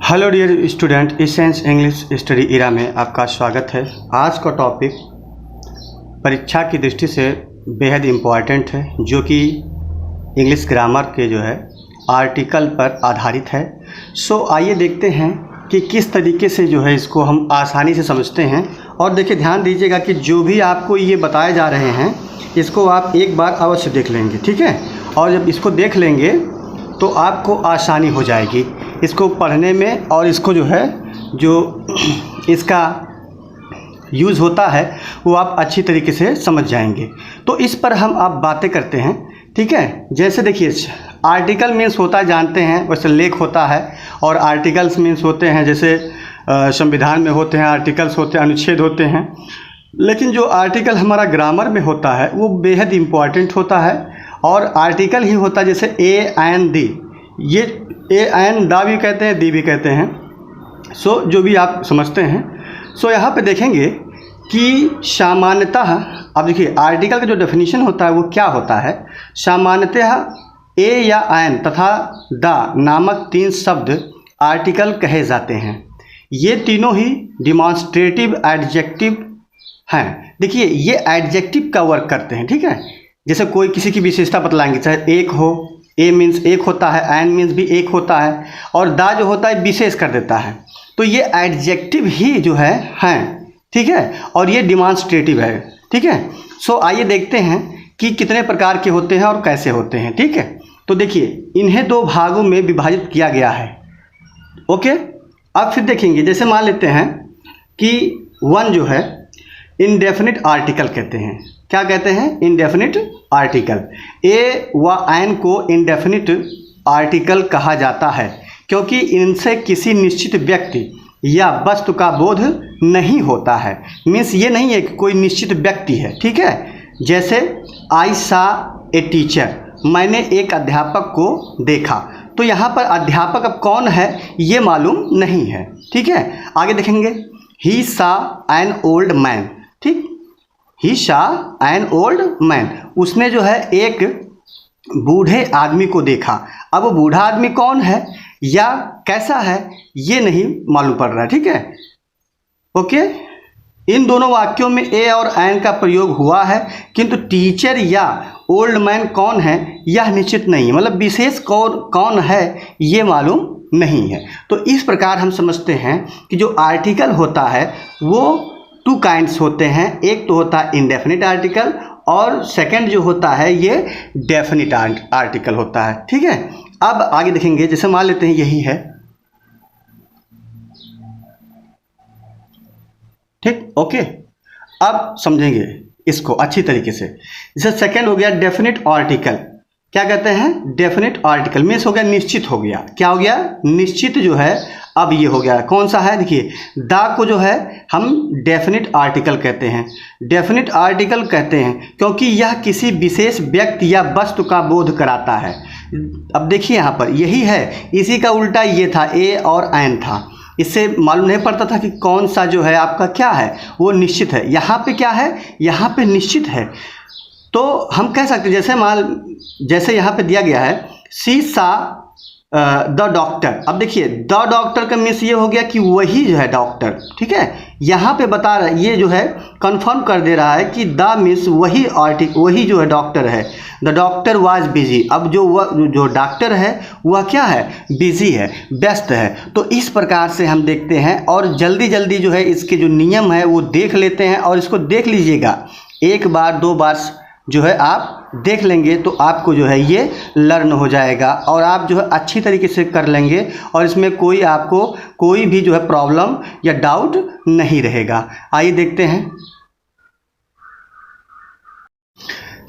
Hello dear student, essence English study era में आपका स्वागत है। आज का टॉपिक परीक्षा की दृष्टि से बेहद इम्पॉर्टेंट है, जो कि इंग्लिश ग्रामर के जो है आर्टिकल पर आधारित है। सो आइए देखते हैं कि किस तरीके से जो है इसको हम आसानी से समझते हैं। और देखिए, ध्यान दीजिएगा कि जो भी आपको ये बताए जा रहे हैं इसको आप एक बार अवश्य देख लेंगे, ठीक है। और जब इसको देख लेंगे तो आपको आसानी हो जाएगी इसको पढ़ने में, और इसको जो है जो इसका यूज़ होता है वो आप अच्छी तरीके से समझ जाएंगे। तो इस पर हम आप बातें करते हैं, ठीक है। जैसे देखिए, आर्टिकल मीन्स होता है, जानते हैं, वैसे लेख होता है। और आर्टिकल्स मीन्स होते हैं, जैसे संविधान में होते हैं आर्टिकल्स, होते हैं अनुच्छेद होते हैं। लेकिन जो आर्टिकल हमारा ग्रामर में होता है वो बेहद इम्पॉर्टेंट होता है। और आर्टिकल ही होता है, जैसे ए एंड दी, ये ए एंड दा भी कहते हैं, दी भी कहते हैं। सो जो भी आप समझते हैं। सो यहाँ पे देखेंगे कि सामान्यतः, अब देखिए आर्टिकल का जो डेफिनेशन होता है वो क्या होता है। सामान्यतः ए या एन तथा दा नामक तीन शब्द आर्टिकल कहे जाते हैं। ये तीनों ही डिमॉन्स्ट्रेटिव एडजेक्टिव हैं। देखिए, ये एडजेक्टिव का वर्क करते हैं, ठीक है। जैसे कोई किसी की विशेषता बतलाएंगे, चाहे एक हो, ए मीन्स एक होता है, एन मीन्स भी एक होता है, और दा जो होता है विशेष कर देता है। तो ये एडजेक्टिव ही जो है हैं, ठीक है। और ये डिमॉन्स्ट्रेटिव है, ठीक है। सो आइए देखते हैं कि कितने प्रकार के होते हैं और कैसे होते हैं, ठीक है। तो देखिए, इन्हें दो भागों में विभाजित किया गया है, ओके। अब फिर देखेंगे, जैसे मान लेते हैं कि वन जो है इनडेफिनिट आर्टिकल कहते हैं। क्या कहते हैं? Indefinite article. ए व एन को इनडेफिनिट आर्टिकल कहा जाता है क्योंकि इनसे किसी निश्चित व्यक्ति या वस्तु का बोध नहीं होता है। मीन्स ये नहीं है कि कोई निश्चित व्यक्ति है, ठीक है। जैसे आई सा ए टीचर, मैंने एक अध्यापक को देखा। तो यहाँ पर अध्यापक अब कौन है ये मालूम नहीं है, ठीक है। आगे देखेंगे, ही सा एन ओल्ड मैन, ठीक। ही सा एन ओल्ड मैन, उसने जो है एक बूढ़े आदमी को देखा। अब वो बूढ़ा आदमी कौन है या कैसा है ये नहीं मालूम पड़ रहा है, ठीक है, ओके। इन दोनों वाक्यों में ए और एन का प्रयोग हुआ है, किंतु टीचर या ओल्ड मैन कौन है यह निश्चित नहीं है, मतलब विशेष कौन है ये मालूम नहीं है। तो इस प्रकार हम समझते हैं कि जो आर्टिकल होता है वो टू काइंड्स होते हैं। एक तो होता है इंडेफिनिट आर्टिकल, और सेकंड जो होता है ये डेफिनिट आर्टिकल होता है, ठीक है। अब आगे देखेंगे, जैसे मान लेते हैं यही है, ठीक, ओके। अब समझेंगे इसको अच्छी तरीके से। जैसे सेकंड हो गया डेफिनिट आर्टिकल। क्या कहते हैं? डेफिनिट आर्टिकल मीन्स हो गया निश्चित हो गया। क्या हो गया? निश्चित जो है। अब ये हो गया कौन सा है? देखिए, दा को जो है हम डेफिनिट आर्टिकल कहते हैं। डेफिनिट आर्टिकल कहते हैं क्योंकि यह किसी विशेष व्यक्ति या वस्तु का बोध कराता है। अब देखिए यहाँ पर यही है, इसी का उल्टा ये था, ए और एन था। इससे मालूम नहीं पड़ता था कि कौन सा जो है आपका क्या है, वो निश्चित है। यहाँ पे क्या है? यहाँ पे निश्चित है। तो हम कह सकते हैं, जैसे यहाँ पे दिया गया है, सी सा द डॉक्टर। अब देखिए, द डॉक्टर का मीन्स ये हो गया कि वही जो है डॉक्टर, ठीक है। यहाँ पे बता रहा है, ये जो है कंफर्म कर दे रहा है कि द मीन्स वही जो है डॉक्टर है। The doctor was busy. अब जो डॉक्टर है वह क्या है? बिजी है, व्यस्त है। तो इस प्रकार से हम देखते हैं, और जल्दी जल्दी जो है इसके जो नियम है वो देख लेते हैं। और इसको देख लीजिएगा, एक बार दो बार जो है आप देख लेंगे तो आपको जो है ये लर्न हो जाएगा, और आप जो है अच्छी तरीके से कर लेंगे, और इसमें आपको कोई भी जो है प्रॉब्लम या डाउट नहीं रहेगा। आइए देखते हैं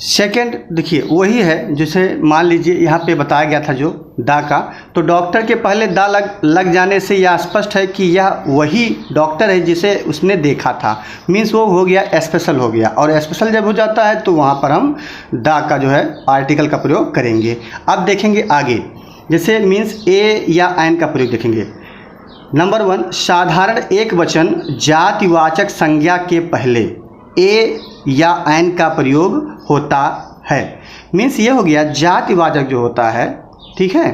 सेकंड। देखिए, वही है जैसे मान लीजिए यहाँ पे बताया गया था जो दा का, तो डॉक्टर के पहले दा लग जाने से यह स्पष्ट है कि यह वही डॉक्टर है जिसे उसने देखा था। मीन्स वो हो गया स्पेशल हो गया, और स्पेशल जब हो जाता है तो वहाँ पर हम दा का जो है आर्टिकल का प्रयोग करेंगे। अब देखेंगे आगे, जैसे मीन्स ए या एन का प्रयोग देखेंगे। नंबर 1, साधारण एक वचन जातिवाचक संज्ञा के पहले ए या एन का प्रयोग होता है। मीन्स ये हो गया जातिवाचक जो होता है, ठीक है,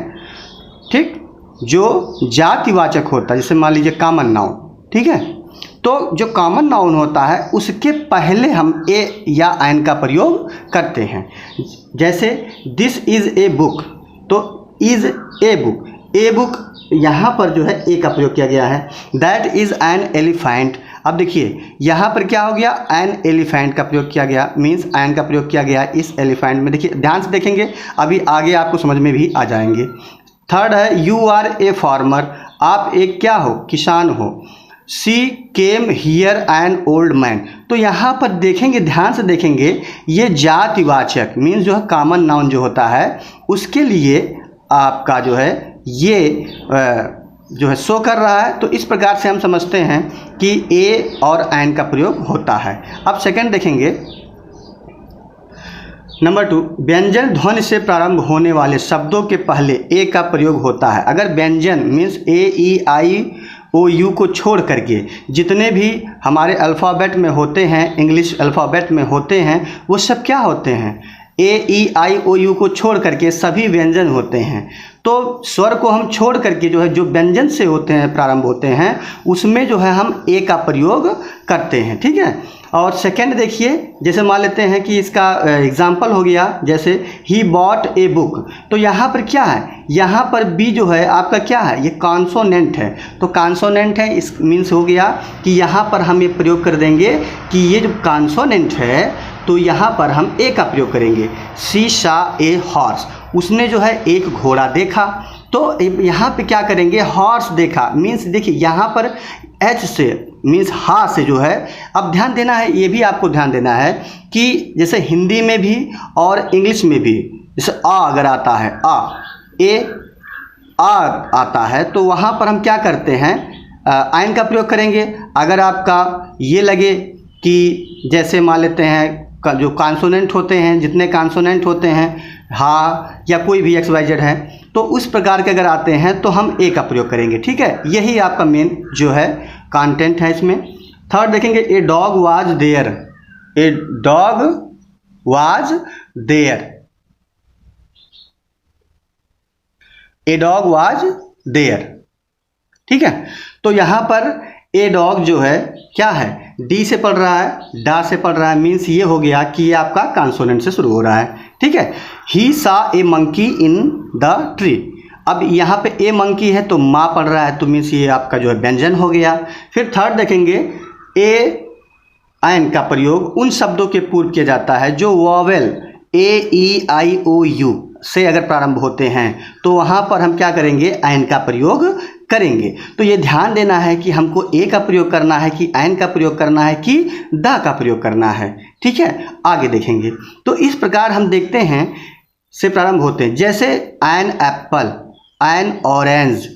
ठीक। जो जातिवाचक होता है, जैसे मान लीजिए कॉमन नाउन, ठीक है, तो जो कॉमन नाउन होता है उसके पहले हम ए या एन का प्रयोग करते हैं। जैसे दिस इज़ ए बुक, तो is a book, a book यहाँ पर जो है ए का प्रयोग किया गया है। दैट इज़ एन एलिफेंट, अब देखिए यहाँ पर क्या हो गया, एन एलिफेंट का प्रयोग किया गया, मीन्स एन का प्रयोग किया गया इस एलिफेंट में। देखिए ध्यान से देखेंगे, अभी आगे आपको समझ में भी आ जाएंगे। थर्ड है यू आर ए फार्मर, आप एक क्या हो, किसान हो। She came here an old man, तो यहाँ पर देखेंगे, ध्यान से देखेंगे, ये जातिवाचक मीन्स जो है कॉमन नाउन जो होता है उसके लिए आपका जो है ये जो है शो कर रहा है। तो इस प्रकार से हम समझते हैं कि ए और एन का प्रयोग होता है। अब सेकंड देखेंगे, नंबर 2, व्यंजन ध्वनि से प्रारंभ होने वाले शब्दों के पहले ए का प्रयोग होता है। अगर व्यंजन means A E I O you को छोड़ करके जितने भी हमारे अल्फ़ाबेट में होते हैं, इंग्लिश अल्फ़ाबेट में होते हैं, वो सब क्या होते हैं, ए ई आई ओ यू को छोड़ करके सभी व्यंजन होते हैं। तो स्वर को हम छोड़ करके जो है जो व्यंजन से होते हैं, प्रारंभ होते हैं, उसमें जो है हम ए का प्रयोग करते हैं, ठीक है। और सेकंड देखिए, जैसे मान लेते हैं कि इसका एग्जाम्पल हो गया, जैसे ही बॉट ए बुक, तो यहाँ पर क्या है, यहाँ पर बी जो है आपका क्या है, ये कॉन्सोनेंट है। तो कॉन्सोनेंट है, इस मीन्स हो गया कि यहाँ पर हम ये प्रयोग कर देंगे कि ये जो कॉन्सोनेंट है तो यहाँ पर हम ए का प्रयोग करेंगे। सी सा ए हॉर्स, उसने जो है एक घोड़ा देखा, तो यहाँ पे क्या करेंगे, हॉर्स देखा, मीन्स देखिए यहाँ पर एच से मीन्स हा से जो है, अब ध्यान देना है, ये भी आपको ध्यान देना है कि जैसे हिंदी में भी और इंग्लिश में भी, जैसे आ अगर आता है, आ आता है, तो वहाँ पर हम क्या करते हैं, आइन का प्रयोग करेंगे। अगर आपका ये लगे कि जैसे मान लेते हैं जो कॉन्सोनेंट होते हैं, जितने कॉन्सोनेंट होते हैं, हा या कोई भी एक्स वाई जेड है, तो उस प्रकार के अगर आते हैं तो हम ए का प्रयोग करेंगे, ठीक है। यही आपका मेन जो है कंटेंट है इसमें। थर्ड देखेंगे, a dog was there, a dog was there, a dog was there, ठीक है। तो यहाँ पर ए डॉग जो है क्या है, डी से पढ़ रहा है, डा से पढ़ रहा है, मीन्स ये हो गया कि ये आपका कॉन्सोनेंट से शुरू हो रहा है, ठीक है। ही सा ए मंकी इन द ट्री, अब यहाँ पे ए मंकी है तो माँ पढ़ रहा है, तो मीन्स ये आपका जो है व्यंजन हो गया। फिर थर्ड देखेंगे, ए एन का प्रयोग उन शब्दों के पूर्व किया जाता है जो vowel A E I O you से अगर प्रारंभ होते हैं, तो वहाँ पर हम क्या करेंगे, एन का प्रयोग करेंगे। तो ये ध्यान देना है कि हमको ए का प्रयोग करना है कि एन का प्रयोग करना है कि द का प्रयोग करना है, ठीक है। आगे देखेंगे, तो इस प्रकार हम देखते हैं से प्रारंभ होते हैं, जैसे an apple, an orange,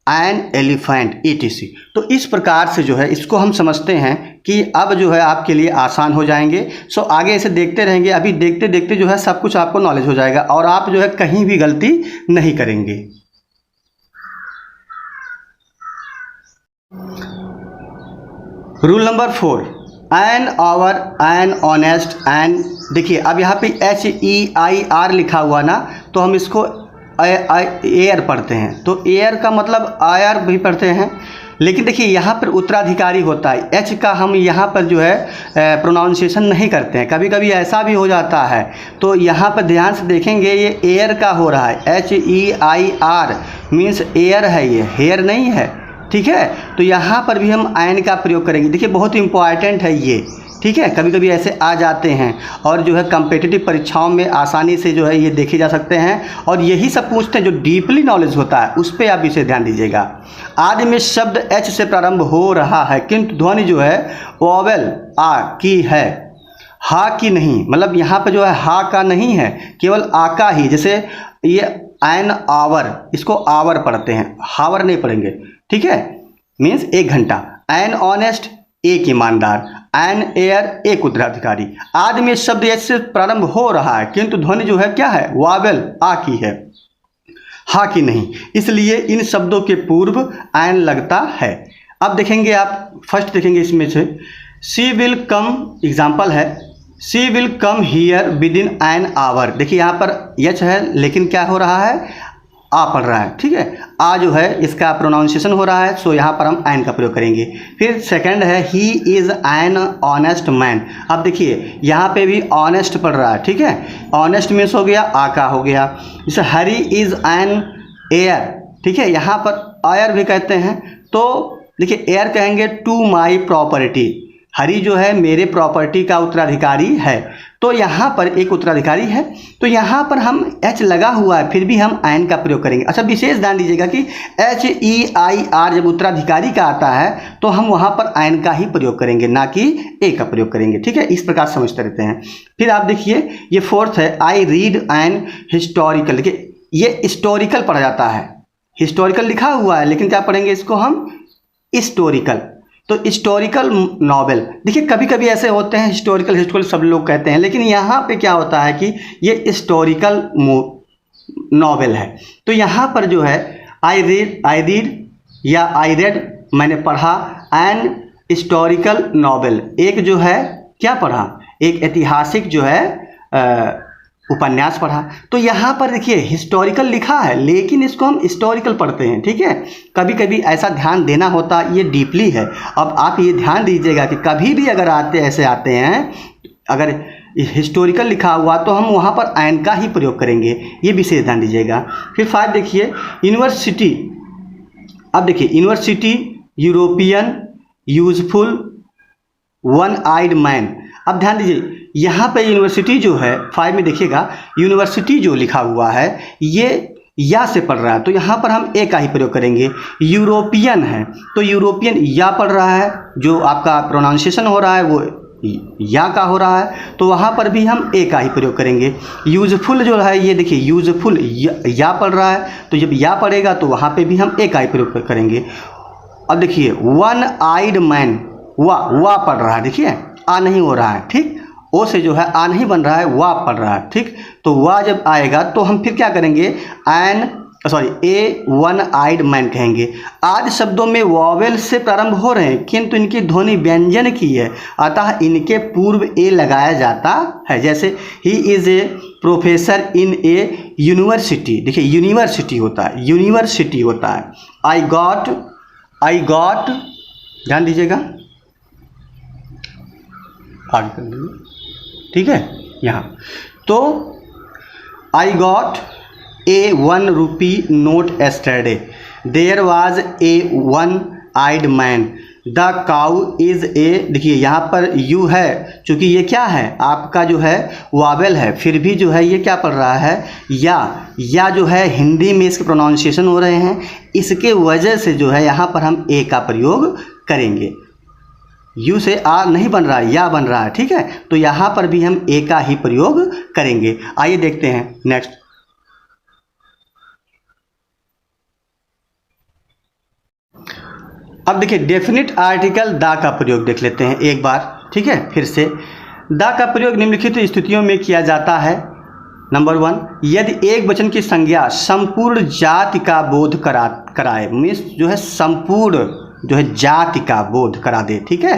an elephant etc। तो इस प्रकार से जो है इसको हम समझते हैं कि अब जो है आपके लिए आसान हो जाएंगे। सो आगे ऐसे देखते रहेंगे, अभी देखते देखते जो है सब कुछ आपको नॉलेज हो जाएगा और आप जो है कहीं भी गलती नहीं करेंगे। Rule number 4, an hour, an honest, an, देखिए अब यहाँ पे HEIR लिखा हुआ ना, तो हम इसको एयर पढ़ते हैं, तो एयर का मतलब आयर भी पढ़ते हैं, लेकिन देखिए यहाँ पर उत्तराधिकारी होता है, एच का हम यहाँ पर जो है प्रोनाउंसिएशन नहीं करते हैं, कभी कभी ऐसा भी हो जाता है। तो यहाँ पर ध्यान से देखेंगे, ये एयर का हो रहा है, HEIR मीन्स एयर है, ये हेयर नहीं है, ठीक है। तो यहाँ पर भी हम एन का प्रयोग करेंगे, देखिए बहुत इंपॉर्टेंट है ये, ठीक है। कभी कभी ऐसे आ जाते हैं और जो है कम्पिटिटिव परीक्षाओं में आसानी से जो है ये देखे जा सकते हैं, और यही सब पूछते हैं जो डीपली नॉलेज होता है उस पर आप इसे ध्यान दीजिएगा। आदि में शब्द एच से प्रारंभ हो रहा है किंतु ध्वनि जो है वोवेल आ की है, हा की नहीं, मतलब यहाँ पर जो है हा का नहीं है, केवल आ का ही। जैसे ये एन आवर, इसको आवर पढ़ते हैं, हावर नहीं पढ़ेंगे, ठीक है, मीन्स 1 घंटा। एन ऑनेस्ट, एक ईमानदार। एन एयर, एक उत्तराधिकारी। आदि में शब्द एच से प्रारंभ हो रहा है किंतु ध्वनि जो है क्या है, वावेल आ की है, हा की नहीं, इसलिए इन शब्दों के पूर्व एन लगता है। अब देखेंगे आप, फर्स्ट देखेंगे इसमें से, सी विल कम, एग्जाम्पल है, she will come here within an hour. देखिए यहाँ पर एच है लेकिन क्या हो रहा है, आ पढ़ रहा है, ठीक है। आ जो है इसका प्रोनाउंसिएशन हो रहा है, सो यहाँ पर हम एन का प्रयोग करेंगे। फिर सेकंड है he is an honest man. अब देखिए यहाँ पे भी ऑनेस्ट पढ़ रहा है, ठीक है। ऑनेस्ट मीन्स हो गया, आ का हो गया। जैसे हरी इज़ एन एयर, ठीक है, यहाँ पर एयर भी कहते हैं। तो देखिए एयर कहेंगे टू माई प्रॉपर्टी, हरी जो है मेरे प्रॉपर्टी का उत्तराधिकारी है, तो यहाँ पर एक उत्तराधिकारी है, तो यहाँ पर हम एच लगा हुआ है, फिर भी हम एन का प्रयोग करेंगे। अच्छा विशेष ध्यान दीजिएगा कि एच ई आई आर जब उत्तराधिकारी का आता है तो हम वहाँ पर एन का ही प्रयोग करेंगे, ना कि ए का प्रयोग करेंगे, ठीक है। इस प्रकार समझते रहते हैं। फिर आप देखिए ये फोर्थ है, आई रीड एन हिस्टोरिकल। देखिए ये हिस्टोरिकल पढ़ा जाता है, हिस्टोरिकल लिखा हुआ है, लेकिन क्या पढ़ेंगे इसको हम हिस्टोरिकल। तो हिस्टोरिकल नॉवेल, देखिए कभी कभी ऐसे होते हैं हिस्टोरिकल सब लोग कहते हैं, लेकिन यहाँ पे क्या होता है कि ये हिस्टोरिकल नॉवेल है। तो यहाँ पर जो है आई रीड या आई रेड, मैंने पढ़ा एन हिस्टोरिकल नॉवेल, एक जो है क्या पढ़ा, एक ऐतिहासिक जो है उपन्यास पढ़ा। तो यहाँ पर देखिए हिस्टोरिकल लिखा है, लेकिन इसको हम हिस्टोरिकल पढ़ते हैं, ठीक है। कभी कभी ऐसा ध्यान देना होता, ये डीपली है। अब आप ये ध्यान दीजिएगा कि कभी भी अगर ऐसे आते हैं, अगर हिस्टोरिकल लिखा हुआ तो हम वहाँ पर एन का ही प्रयोग करेंगे, ये विशेष ध्यान दीजिएगा। फिर 5 देखिए यूनिवर्सिटी। अब देखिए university, European, useful, one eyed man. अब ध्यान दीजिए यहाँ पे यूनिवर्सिटी जो है 5 में देखिएगा, यूनिवर्सिटी जो लिखा हुआ है ये या से पढ़ रहा है, तो यहाँ पर हम ए का ही प्रयोग करेंगे। यूरोपियन है तो यूरोपियन या पढ़ रहा है, जो आपका प्रोनाउंसिएशन हो रहा है वो या का हो रहा है, तो वहाँ पर भी हम ए का ही प्रयोग करेंगे। यूजफुल जो है ये देखिए यूजफुल या पढ़ रहा है, तो जब या पढ़ेगा तो वहाँ पे भी हम ए का ही प्रयोग करेंगे। अब देखिए वन आइड मैन, वाह पढ़ रहा है, देखिए आ नहीं हो रहा है, ठीक, ओ से जो है आ नहीं बन रहा है, वाह पढ़ रहा है, ठीक। तो वाह जब आएगा तो हम फिर क्या करेंगे, ए वन आइड मैन कहेंगे। आदि शब्दों में वॉवेल से प्रारंभ हो रहे हैं, किंतु इनकी ध्वनि व्यंजन की है, अतः इनके पूर्व ए लगाया जाता है। जैसे he is a professor in A university, देखिए यूनिवर्सिटी होता है, यूनिवर्सिटी होता है। आई गॉट, ध्यान दीजिएगा, आगे कर लीजिए, ठीक है। यहाँ तो I got a 1 rupee note yesterday, there was a one eyed man, the cow is a. देखिए यहाँ पर यू है, चूँकि ये क्या है आपका जो है वावेल है, फिर भी जो है ये क्या पढ़ रहा है, या जो है हिंदी में इसके प्रोनाउंसिएशन हो रहे हैं, इसके वजह से जो है यहाँ पर हम ए का प्रयोग करेंगे। यू से आ नहीं बन रहा है, या बन रहा है, ठीक है। तो यहाँ पर भी हम ए का ही प्रयोग करेंगे। आइए देखते हैं नेक्स्ट। अब देखिए डेफिनेट आर्टिकल द का प्रयोग देख लेते हैं एक बार, ठीक है। फिर से द का प्रयोग निम्नलिखित स्थितियों में किया जाता है। नंबर 1, यदि एक वचन की संज्ञा संपूर्ण जाति का बोध कराए, मीन्स जो है संपूर्ण जो है जाति का बोध करा दे, ठीक है।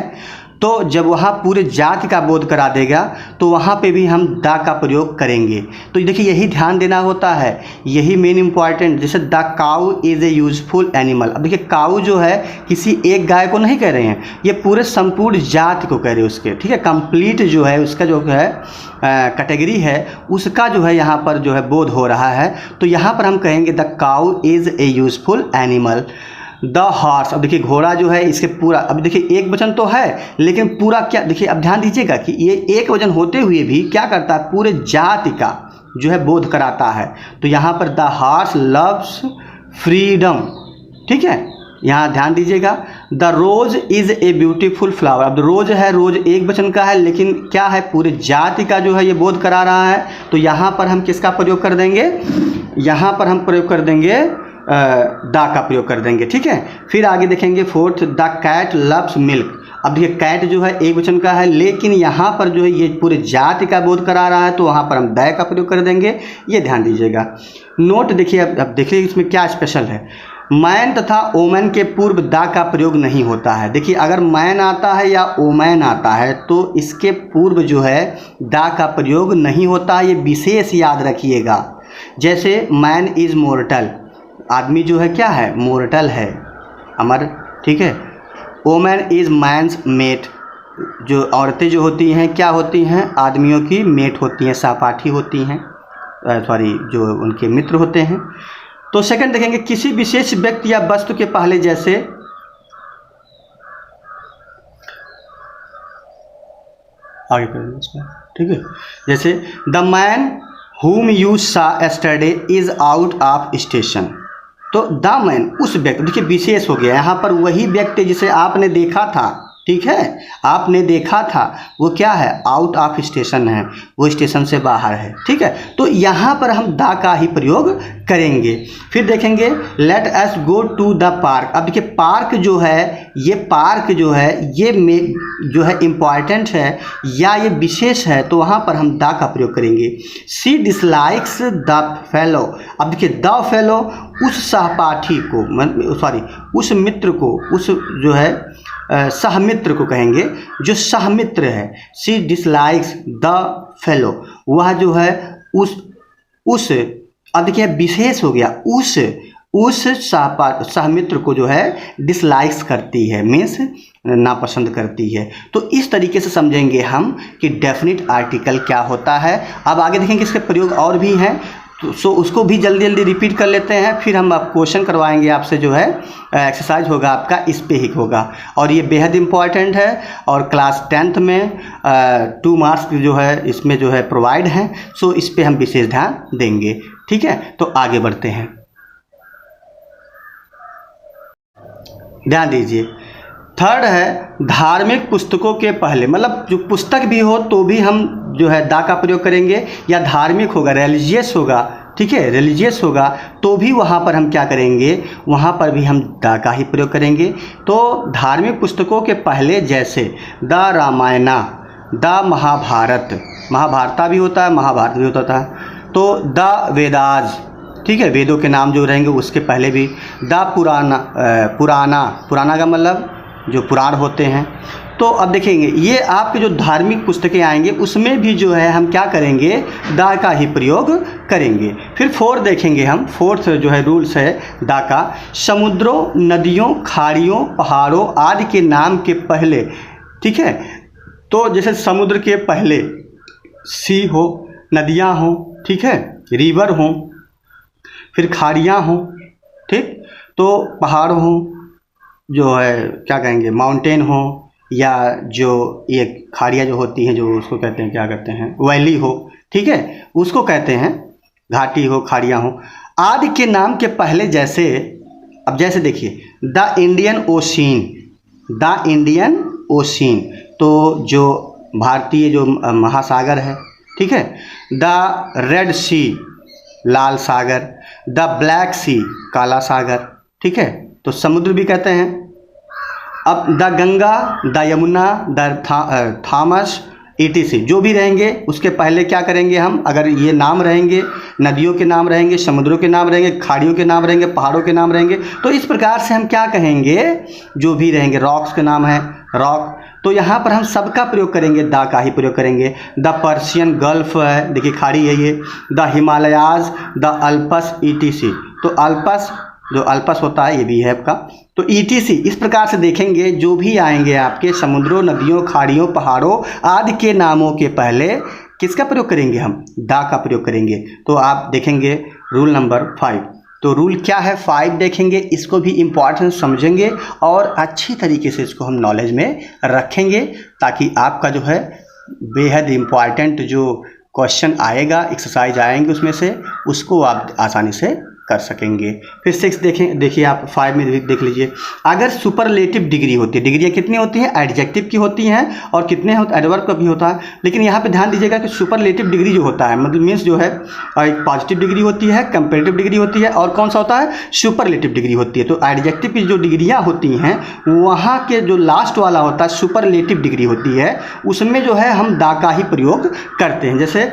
तो जब वहाँ पूरे जाति का बोध करा देगा तो वहाँ पे भी हम द का प्रयोग करेंगे। तो देखिए यही ध्यान देना होता है, यही मेन इंपॉर्टेंट। जैसे the cow is A useful animal, अब देखिए काउ जो है किसी एक गाय को नहीं कह रहे हैं, ये पूरे संपूर्ण जाति को कह रहे हैं उसके, ठीक है। कंप्लीट जो है उसका जो है कैटेगरी है उसका जो है यहाँ पर जो है बोध हो रहा है, तो यहाँ पर हम कहेंगे the cow is A useful animal. The horse, अब देखिए घोड़ा जो है इसके पूरा, अब देखिए एक वचन तो है लेकिन पूरा क्या, देखिए अब ध्यान दीजिएगा कि ये एक वचन होते हुए भी क्या करता है, पूरे जाति का जो है बोध कराता है। तो यहाँ पर द हॉर्स लव्स फ्रीडम, ठीक है। यहाँ ध्यान दीजिएगा the rose is a beautiful flower, अब रोज है, रोज एक वचन का है लेकिन क्या है पूरे जाति का जो है ये बोध करा रहा है, तो यहाँ पर हम किसका प्रयोग कर देंगे, यहाँ पर हम प्रयोग कर देंगे द का प्रयोग कर देंगे, ठीक है। फिर आगे देखेंगे 4th, the cat loves milk, अब देखिए कैट जो है एक वचन का है लेकिन यहाँ पर जो है ये पूरे जाति का बोध करा रहा है, तो वहाँ पर हम द का प्रयोग कर देंगे, ये ध्यान दीजिएगा। नोट देखिए, अब देखिए इसमें क्या स्पेशल है, मैन तथा ओमैन के पूर्व द का प्रयोग नहीं होता है। देखिए अगर मैन आता है या ओमैन आता है तो इसके पूर्व जो है द का प्रयोग नहीं होता है, ये विशेष याद रखिएगा। जैसे मैन इज़ मोर्टल, आदमी जो है क्या है, मोर्टल है, अमर, ठीक है। वोमैन इज़ मैन्स मेट, जो औरतें जो होती हैं क्या होती हैं, आदमियों की मेट होती हैं, सहपाठी होती हैं, सॉरी जो उनके मित्र होते हैं। तो सेकंड देखेंगे, किसी विशेष व्यक्ति या वस्तु के पहले, जैसे आगे करेंगे इसका, ठीक है। जैसे the man whom you saw yesterday is out of station, तो द मैन उस व्यक्ति, देखिए विशेष हो गया यहाँ पर, वही व्यक्ति जिसे आपने देखा था, ठीक है, आपने देखा था, वो क्या है, आउट ऑफ स्टेशन है, वो स्टेशन से बाहर है, ठीक है। तो यहाँ पर हम दा का ही प्रयोग करेंगे। फिर देखेंगे let us go to the park, अब देखिए पार्क जो है, ये पार्क जो है ये जो है इम्पॉर्टेंट है या ये विशेष है, तो वहाँ पर हम दा का प्रयोग करेंगे। सी डिसलाइक्स द फेलो, अब देखिए द फेलो उस सहपाठी को, सॉरी उस मित्र को, उस जो है सहमित्र को कहेंगे, जो सहमित्र है। सी डिसलाइक्स द फेलो, वह जो है उस अब देखिए विशेष हो गया, उस सहमित्र को जो है डिसलाइक्स करती है, मीन्स नापसंद करती है। तो इस तरीके से समझेंगे हम कि डेफिनेट आर्टिकल क्या होता है। अब आगे देखेंगे इसके प्रयोग और भी हैं, तो सो उसको भी जल्दी जल्दी रिपीट कर लेते हैं, फिर हम आप क्वेश्चन करवाएंगे आपसे, जो है एक्सरसाइज होगा आपका, इस पे ही होगा, और ये बेहद इम्पॉर्टेंट है। और क्लास 10th में 2 मार्क्स जो है इसमें जो है प्रोवाइड हैं, सो इस पे हम विशेष ध्यान देंगे, ठीक है। तो आगे बढ़ते हैं, ध्यान दीजिए। थर्ड है धार्मिक पुस्तकों के पहले, मतलब जो पुस्तक भी हो तो भी हम जो है दा का प्रयोग करेंगे, या धार्मिक होगा, रिलीजियस होगा, ठीक है, रिलीजियस होगा तो भी वहाँ पर हम क्या करेंगे, वहाँ पर भी हम दा का ही प्रयोग करेंगे। तो धार्मिक पुस्तकों के पहले जैसे द रामायणा, द महाभारत, महाभारता भी होता है, महाभारत भी होता है, तो द वेदास, ठीक है, वेदों के नाम जो रहेंगे उसके पहले भी, द पुराना का मतलब जो पुराण होते हैं। तो अब देखेंगे ये आपके जो धार्मिक पुस्तकें आएंगे उसमें भी जो है हम क्या करेंगे, दा का ही प्रयोग करेंगे। फिर फोर्थ देखेंगे हम, फोर्थ जो है रूल्स है दा का, समुद्रों, नदियों, खाड़ियों, पहाड़ों आदि के नाम के पहले, ठीक है। तो जैसे समुद्र के पहले सी हो, नदियाँ हों, ठीक है, रिवर हों, फिर खाड़ियाँ हों, ठीक, तो पहाड़ हों, जो है क्या कहेंगे माउंटेन हो, या जो ये खाड़ियाँ जो होती हैं जो उसको कहते हैं, क्या कहते हैं, वैली हो, ठीक है, उसको कहते हैं घाटी हो, खाड़ियाँ हो, आदि के नाम के पहले जैसे, अब जैसे देखिए the Indian Ocean, the Indian Ocean, तो जो भारतीय जो महासागर है, ठीक है, द रेड सी, लाल सागर, द ब्लैक सी, काला सागर, ठीक है, तो समुद्र भी कहते हैं। अब the Ganga, the Yamuna, the Thomas, ETC जो भी रहेंगे उसके पहले क्या करेंगे हम, अगर ये नाम रहेंगे, नदियों के नाम रहेंगे, समुद्रों के नाम रहेंगे, खाड़ियों के नाम रहेंगे, पहाड़ों के नाम रहेंगे, तो इस प्रकार से हम क्या कहेंगे, जो भी रहेंगे, रॉक्स के नाम है रॉक, तो यहाँ पर हम सबका प्रयोग करेंगे, दा का ही प्रयोग करेंगे। द पर्शियन गल्फ है, देखिए खाड़ी है ये, the Himalayas, the Alps, ETC, तो अल्पस जो अल्पस होता है ये भी है आपका, तो ETC, इस प्रकार से देखेंगे जो भी आएंगे आपके समुद्रों, नदियों, खाड़ियों, पहाड़ों आदि के नामों के पहले किसका प्रयोग करेंगे, हम दा का प्रयोग करेंगे। तो आप देखेंगे रूल नंबर 5, तो रूल क्या है 5 देखेंगे, इसको भी इम्पॉर्टेंस समझेंगे और अच्छी तरीके से इसको हम नॉलेज में रखेंगे, ताकि आपका जो है बेहद इम्पॉर्टेंट जो क्वेश्चन आएगा, एक्सरसाइज आएंगे उसमें से, उसको आप आसानी से कर सकेंगे। फिर 6 देखें, देखिए आप 5 में देख लीजिए, अगर सुपरलेटिव डिग्री होती है, डिग्रियाँ कितनी होती हैं, एडजेक्टिव की होती हैं, और कितने होते एडवर्ब का भी होता है, लेकिन यहाँ पे ध्यान दीजिएगा कि सुपरलेटिव डिग्री जो होता है, मतलब मीन्स जो है एक पॉजिटिव डिग्री होती है, कंपेरेटिव डिग्री होती है, और कौन सा होता है, सुपरलेटिव डिग्री होती है। तो एडजेक्टिव की जो डिग्रियाँ होती हैं वहाँ के जो लास्ट वाला होता है सुपरलेटिव डिग्री होती है, उसमें जो है हम दा का ही प्रयोग करते हैं। जैसे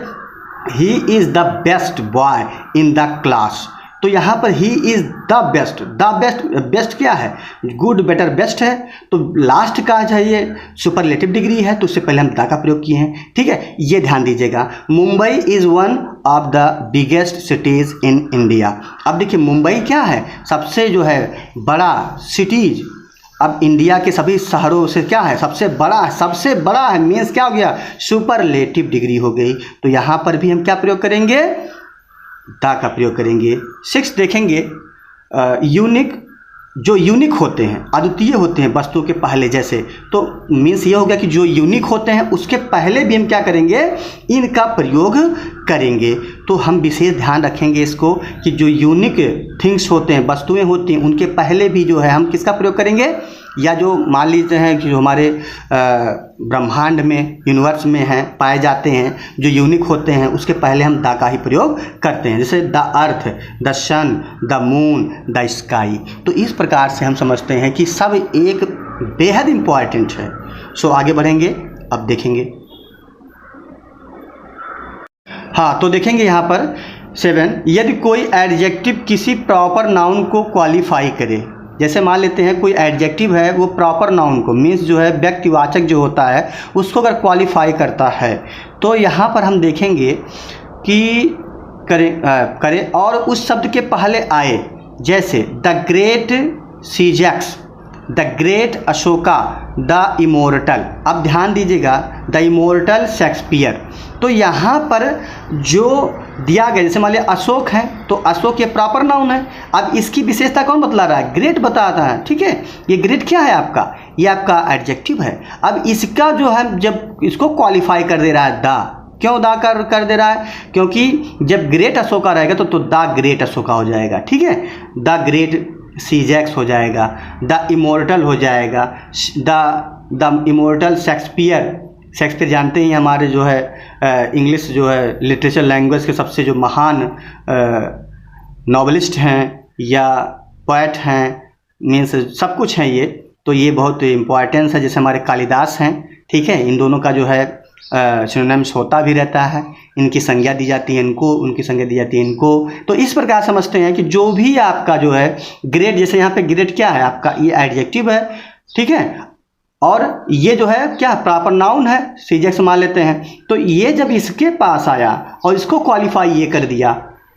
he is the best boy in the class, तो यहाँ पर he is the best. The best, best क्या है, गुड, बेटर, बेस्ट है। तो लास्ट का जो है ये सुपरलेटिव डिग्री है, तो उससे पहले हम द का प्रयोग किए हैं, ठीक है, ये ध्यान दीजिएगा। Mumbai is one of the biggest cities in India. अब देखिए मुंबई क्या है, सबसे जो है बड़ा सिटीज़, अब इंडिया के सभी शहरों से क्या है, सबसे बड़ा है, मीन्स क्या हो गया, सुपरलेटिव डिग्री हो गई। तो यहाँ पर भी हम क्या प्रयोग करेंगे, द का प्रयोग करेंगे। 6 देखेंगे, यूनिक, जो यूनिक होते हैं, अद्वितीय होते हैं वस्तुओं के पहले जैसे, तो मीन्स ये हो गया कि जो यूनिक होते हैं उसके पहले भी हम क्या करेंगे, इनका प्रयोग करेंगे। तो हम विशेष ध्यान रखेंगे इसको कि जो यूनिक थिंग्स होते हैं, वस्तुएं होती हैं, उनके पहले भी जो है हम किसका प्रयोग करेंगे, या जो मान लीजिए हैं कि जो हमारे ब्रह्मांड में, यूनिवर्स में हैं, पाए जाते हैं, जो यूनिक होते हैं, उसके पहले हम द का ही प्रयोग करते हैं, जैसे the earth, the sun, the moon, the sky. तो इस प्रकार से हम समझते हैं कि सब एक बेहद इम्पॉर्टेंट है। सो आगे बढ़ेंगे, अब देखेंगे। हाँ, तो देखेंगे यहाँ पर 7, यदि कोई एडजेक्टिव किसी प्रॉपर नाउन को क्वालिफाई करे, जैसे मान लेते हैं कोई एडजेक्टिव है वो प्रॉपर नाउन को, मीन्स जो है व्यक्तिवाचक जो होता है उसको अगर क्वालिफाई करता है, तो यहाँ पर हम देखेंगे कि करें और उस शब्द के पहले आए, जैसे द ग्रेट सीजैक्स, the Great Ashoka, the immortal. अब ध्यान दीजिएगा, द इमोर्टल शेक्सपियर। तो यहाँ पर जो दिया गया, जैसे मान लिया अशोक है, तो अशोक ये प्रॉपर नाउन है। अब इसकी विशेषता कौन बतला रहा है, ग्रेट बताता है, ठीक है। ये ग्रेट क्या है आपका, ये आपका एडजेक्टिव है। अब इसका जो है, जब इसको क्वालिफाई कर दे रहा है द, क्यों दा कर दे रहा है, क्योंकि जब ग्रेट अशोका रहेगा तो द ग्रेट अशोका हो जाएगा, ठीक है। द ग्रेट सीजैक्स हो जाएगा, द इमोर्टल हो जाएगा, द इमोर्टल शेक्सपियर जानते ही हमारे जो है इंग्लिश जो है लिटरेचर लैंग्वेज के सबसे जो महान नॉवेलिस्ट हैं या पोएट हैं, मीन्स सब कुछ हैं ये, तो ये बहुत इम्पॉर्टेंस है। जैसे हमारे कालिदास हैं, ठीक है, इन दोनों का जो है सिनोनिम्स होता भी रहता है, इनकी संज्ञा दी जाती है इनको, उनकी संज्ञा दी जाती है इनको। तो इस प्रकार समझते हैं कि जो भी आपका जो है ग्रेट, जैसे यहाँ पे ग्रेट क्या है आपका, ये एडजेक्टिव है, ठीक है, और ये जो है क्या प्रॉपर नाउन है, सीजेक्स मान लेते हैं। तो ये जब इसके पास आया और इसको क्वालिफाई ये कर दिया,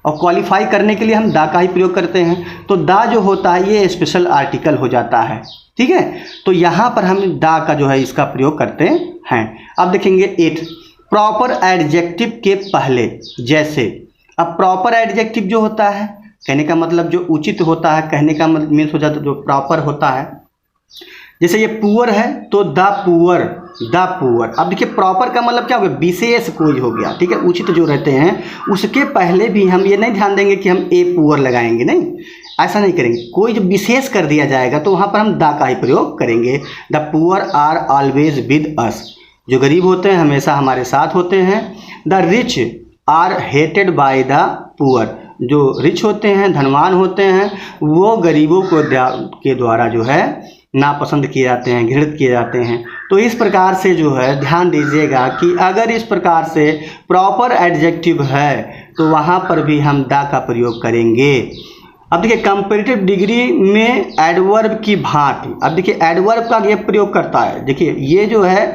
और क्वालिफाई करने के लिए हम दा का ही प्रयोग करते हैं, तो दा जो होता है ये स्पेशल आर्टिकल हो जाता है, ठीक है। तो यहाँ पर हम दा का जो है इसका प्रयोग करते हैं। अब देखेंगे 8, प्रॉपर एडजेक्टिव के पहले, जैसे अब प्रॉपर एडजेक्टिव जो होता है, कहने का मतलब जो उचित होता है, कहने का मतलब मीन्स हो जाता है जो प्रॉपर होता है। जैसे ये पुअर है तो द पुअर, द पुअर। अब देखिए प्रॉपर का मतलब क्या हो गया, विशेष कोई हो गया, ठीक है, उचित जो रहते हैं उसके पहले भी हम ये नहीं ध्यान देंगे कि हम ए पुअर लगाएंगे, नहीं, ऐसा नहीं करेंगे। कोई जो विशेष कर दिया जाएगा तो वहाँ पर हम द का ही प्रयोग करेंगे। The poor are always with us, जो गरीब होते हैं हमेशा हमारे साथ होते हैं। The rich are hated by the poor, जो रिच होते हैं, धनवान होते हैं, वो गरीबों को के द्वारा जो है नापसंद किए जाते हैं, घृणित किए जाते हैं। तो इस प्रकार से जो है ध्यान दीजिएगा कि अगर इस प्रकार से प्रॉपर एडजेक्टिव है तो वहाँ पर भी हम द का प्रयोग करेंगे। अब देखिए कंपैरेटिव डिग्री में एडवर्ब की भांति, अब देखिए एडवर्ब का ये प्रयोग करता है। देखिए ये जो है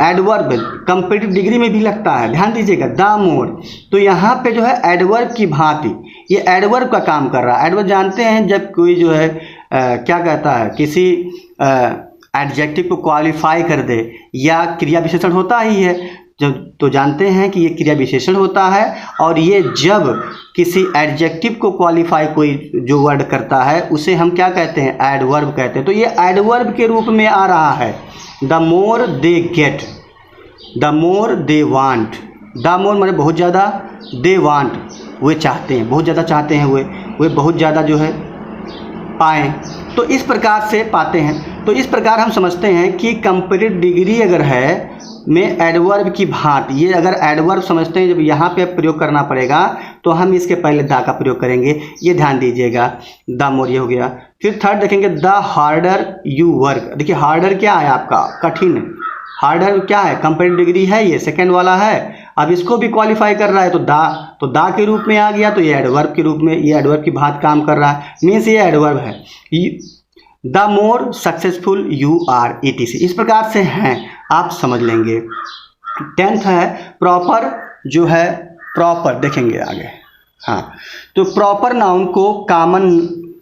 एडवर्ब कंपैरेटिव डिग्री में भी लगता है, ध्यान दीजिएगा, द मोर। तो यहाँ पे जो है एडवर्ब की भांति, ये एडवर्ब का काम कर रहा है। एडवर्ब जानते हैं जब कोई जो है क्या कहता है, किसी एडजेक्टिव को क्वालिफाई कर दे, या क्रिया विशेषण होता ही है जब, तो जानते हैं कि ये क्रिया विशेषण होता है। और ये जब किसी एडजेक्टिव को क्वालिफाई कोई जो वर्ड करता है उसे हम क्या कहते हैं, एडवर्ब कहते हैं। तो ये एडवर्ब के रूप में आ रहा है। The more they get, the more they want, the more माने बहुत ज़्यादा, दे वांट वे चाहते हैं, बहुत ज़्यादा चाहते हैं, वे बहुत ज़्यादा जो है पाएँ, तो इस प्रकार से पाते हैं। तो इस प्रकार हम समझते हैं कि कंपैरेटिव डिग्री अगर है में एडवर्ब की भांति, ये अगर एडवर्ब समझते हैं जब यहाँ पे प्रयोग करना पड़ेगा तो हम इसके पहले द का प्रयोग करेंगे, ये ध्यान दीजिएगा। द मोर ये हो गया। फिर थर्ड देखेंगे द हार्डर यू वर्क। देखिए हार्डर क्या है आपका, कठिन। हार्डर क्या है, कंपैरेटिव डिग्री है, ये सेकेंड वाला है। अब इसको भी क्वालिफाई कर रहा है तो दा के रूप में आ गया, तो ये एडवर्ब के रूप में, ये एडवर्ब की बात काम कर रहा है, मीन्स ये एडवर्ब है। The more successful you are etc, इस प्रकार से हैं, आप समझ लेंगे। 10th है प्रॉपर, जो है प्रॉपर देखेंगे आगे। हाँ, तो प्रॉपर नाउन को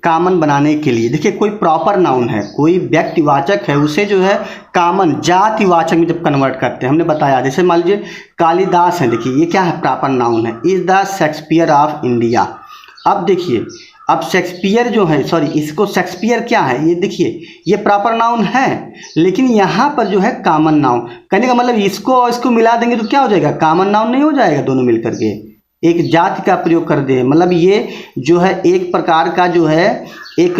कामन बनाने के लिए, देखिए कोई प्रॉपर नाउन है, कोई व्यक्तिवाचक है, उसे जो है कामन जातिवाचक में जब कन्वर्ट करते हैं, हमने बताया, जैसे मान लीजिए कालिदास है, देखिए ये क्या है, प्रॉपर नाउन है, is the Shakespeare of India. अब देखिए, अब शेक्सपियर जो है, सॉरी इसको शेक्सपियर क्या है, ये देखिए ये प्रॉपर नाउन है, लेकिन यहाँ पर जो है कॉमन नाउन, कहने का मतलब इसको और इसको मिला देंगे तो क्या हो जाएगा, कॉमन नाउन नहीं हो जाएगा, दोनों मिलकर के एक जाति का प्रयोग कर दे, मतलब ये जो है एक प्रकार का जो है एक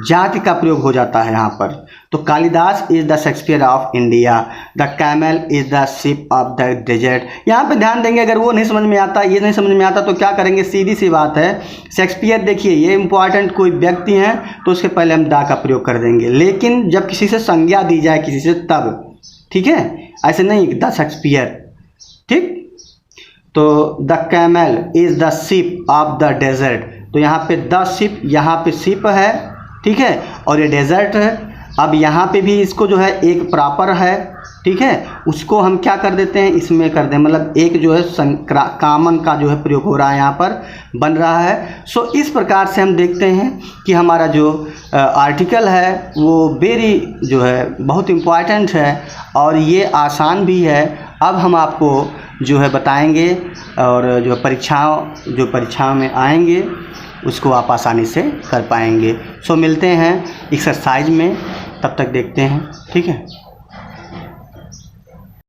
जाति का प्रयोग हो जाता है यहाँ पर। तो Kalidas is the Shakespeare of India, the camel is the ship of the desert. यहाँ पे ध्यान देंगे, अगर वो नहीं समझ में आता, ये नहीं समझ में आता तो क्या करेंगे, सीधी सी बात है, शेक्सपियर देखिए ये इंपॉर्टेंट कोई व्यक्ति हैं तो उसके पहले हम द का प्रयोग कर देंगे, लेकिन जब किसी से संज्ञा दी जाए किसी से तब, ठीक है, ऐसे नहीं द शेक्सपियर, ठीक। तो the camel is the ship of the desert, तो यहाँ पे द शिप, यहाँ पे शिप है, ठीक है, और ये डेजर्ट है। अब यहाँ पे भी इसको जो है एक प्रॉपर है, ठीक है, उसको हम क्या कर देते हैं, इसमें कर दें, मतलब एक जो है कॉमन का जो है प्रयोग हो रहा है, यहाँ पर बन रहा है। सो इस प्रकार से हम देखते हैं कि हमारा जो आर्टिकल है वो वेरी जो है बहुत इम्पॉर्टेंट है और ये आसान भी है। अब हम आपको जो है बताएंगे और जो परीक्षाओं में आएंगे उसको आप आसानी से कर पाएंगे। सो मिलते हैं एक्सरसाइज में, तब तक देखते हैं, ठीक है।